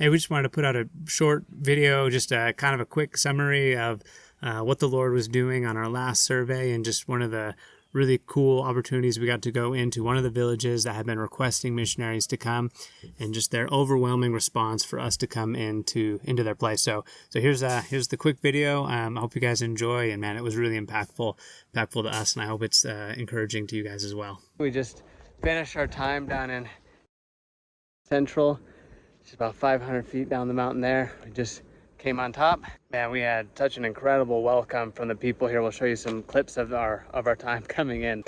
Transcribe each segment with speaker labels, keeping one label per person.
Speaker 1: Hey, we just wanted to put out a short video, just kind of a quick summary of what the Lord was doing on our last survey, and just one of the really cool opportunities we got to go into one of the villages that had been requesting missionaries to come, and just their overwhelming response for us to come into their place. So here's the quick video. I hope you guys enjoy, and man, it was really impactful to us, and I hope it's encouraging to you guys as well. We just finished our time down in Central. It's about 500 feet down the mountain there. We just came on top. Man, we had such an incredible welcome from the people here. We'll show you some clips of our time coming in.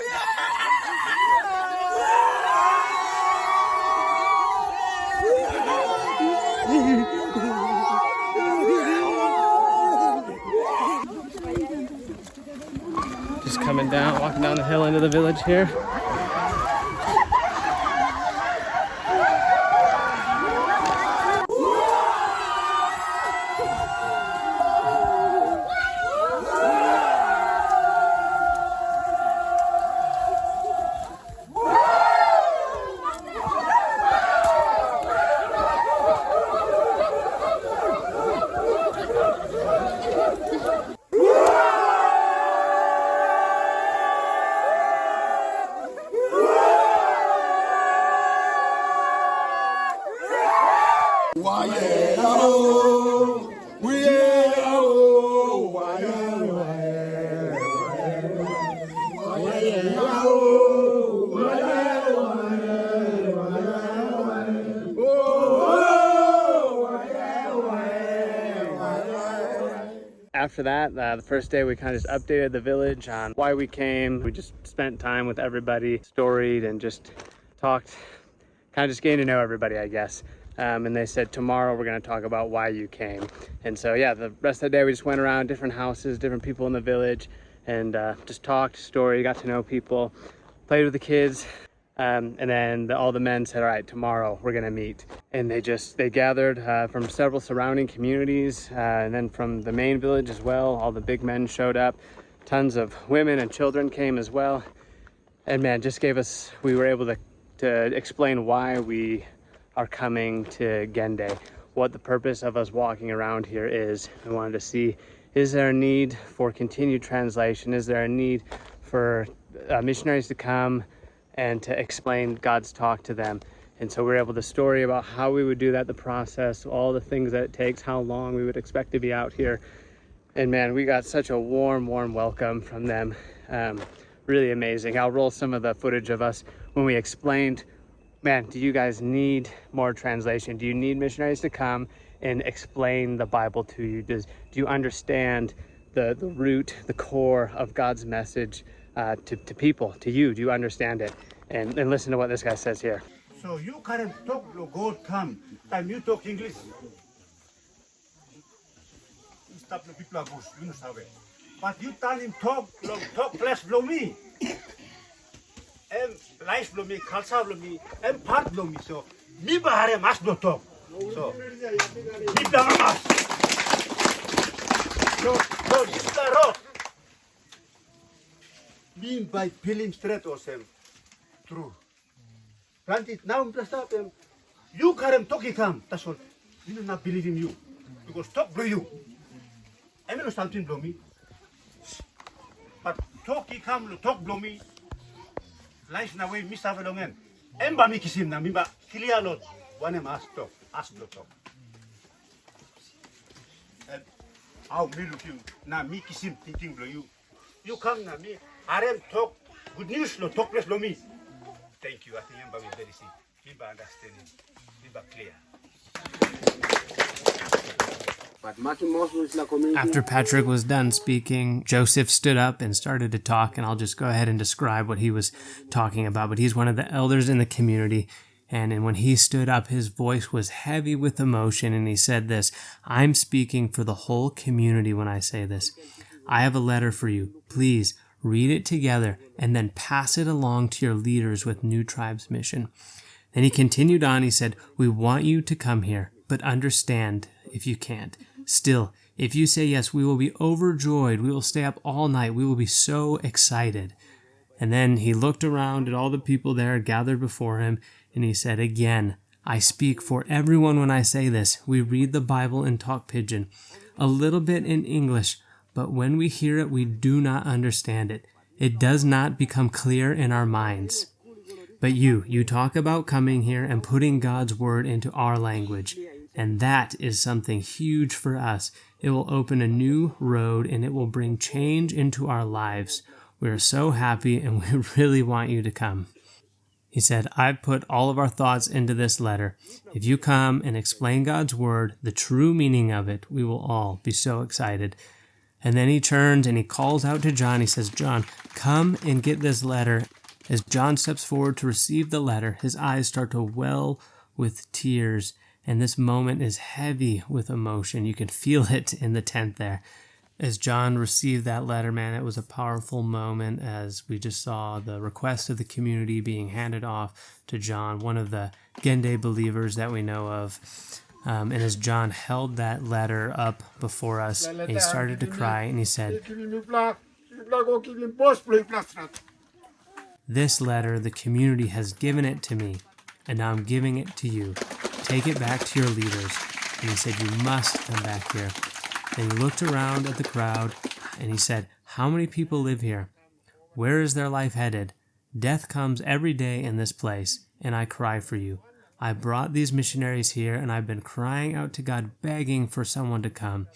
Speaker 1: Just coming down, walking down the hill into the village here. After that, the first day we kind of just updated the village on why we came. We just spent time with everybody, storied, and just talked, kind of just getting to know everybody, I guess. And they said, tomorrow we're going to talk about why you came. And so yeah, the rest of the day we just went around different houses, different people in the village, and just talked, story, got to know people, played with the kids. And then all the men said, all right, tomorrow we're going to meet. And they gathered from several surrounding communities, and then from the main village as well. All the big men showed up. Tons of women and children came as well. And man, just we were able to explain why we are coming to Gende, what the purpose of us walking around here is. We wanted to see, is there a need for continued translation? Is there a need for missionaries to come and to explain God's talk to them? And so we're able to story about how we would do that, the process, all the things that it takes, how long we would expect to be out here. And man, we got such a warm welcome from them. Really amazing. I'll roll some of the footage of us when we explained, man, do you guys need more translation? Do you need missionaries to come and explain the Bible to you? Do you understand the root, the core of God's message to people, to you? Do you understand it? And listen to what this guy says here.
Speaker 2: So you can't talk God come, time you talk English. Stop the people goes, you know how. But you tell him talk less below me. And life below me, culture below me, and part below me. So me bahare must not talk. So me bahare must. No, this is the road. Mean by feeling straight or same true. Granted, now I'm stop them. You can't talk it come. That's all. You do not believe in you. Because talk blow you. I mean something blow me. But talk it come, talk blow me. Life na way miss have along end. Emba mi kisim na mimba clear lot. One em ask no talk. And how me look you na me kisim thinking blow you. You come na me. Arem talk good news lo talk less blow me. Thank you. I think Emba is very sick. Mimba understanding. Mimba clear.
Speaker 1: After Patrick was done speaking, Joseph stood up and started to talk, and I'll just go ahead and describe what he was talking about. But he's one of the elders in the community, and when he stood up, his voice was heavy with emotion, and he said this, "I'm speaking for the whole community when I say this. I have a letter for you. Please read it together and then pass it along to your leaders with New Tribes Mission." Then he continued on. He said, "We want you to come here, but understand if you can't. Still, if you say yes, we will be overjoyed. We will stay up all night. We will be so excited." And then he looked around at all the people there gathered before him, and he said, "Again, I speak for everyone when I say this. We read the Bible and talk Pidgin, a little bit in English, but when we hear it, we do not understand it. It does not become clear in our minds. But you talk about coming here and putting God's word into our language, and that is something huge for us. It will open a new road, and it will bring change into our lives. We are so happy, and we really want you to come. He said, I've put all of our thoughts into this letter. If you come and explain God's word, the true meaning of it, we will all be so excited. And then he turns and he calls out to John. He says, John, come and get this letter. As John steps forward to receive the letter, his eyes start to well with tears, and this moment is heavy with emotion. You can feel it in the tent there. As John received that letter, man, it was a powerful moment as we just saw the request of the community being handed off to John, one of the Guinea believers that we know of. And as John held that letter up before us, he started to cry, and he said, this letter, the community has given it to me, and now I'm giving it to you. Take it back to your leaders. And he said, you must come back here. Then he looked around at the crowd, and he said, how many people live here? Where is their life headed? Death comes every day in this place, and I cry for you. I brought these missionaries here, and I've been crying out to God, begging for someone to come.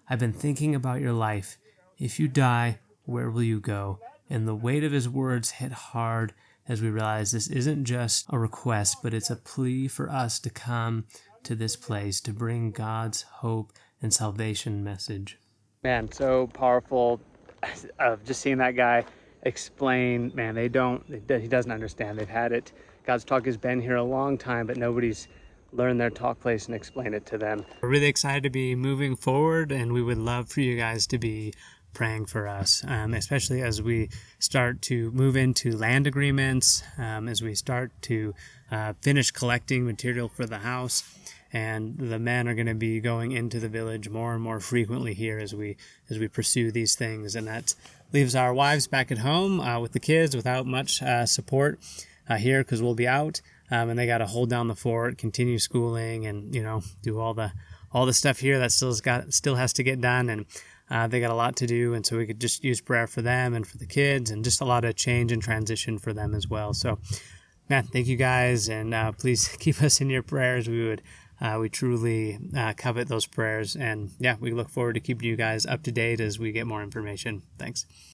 Speaker 1: I've been thinking about your life. If you die, where will you go? And the weight of his words hit hard as we realize this isn't just a request, but it's a plea for us to come to this place to bring God's hope and salvation message. Man, so powerful of just seeing that guy explain, man, he doesn't understand. They've had it. God's talk has been here a long time, but nobody's learned their talk place and explained it to them. We're really excited to be moving forward, and we would love for you guys to be praying for us, especially as we start to move into land agreements, as we start to finish collecting material for the house. And the men are going to be going into the village more and more frequently here as we pursue these things. And that leaves our wives back at home with the kids without much support here because we'll be out. And they got to hold down the fort, continue schooling, and do all the stuff here that still has to get done. And they got a lot to do, and so we could just use prayer for them and for the kids, and just a lot of change and transition for them as well. So, man, thank you guys, and please keep us in your prayers. We truly covet those prayers, and yeah, we look forward to keeping you guys up to date as we get more information. Thanks.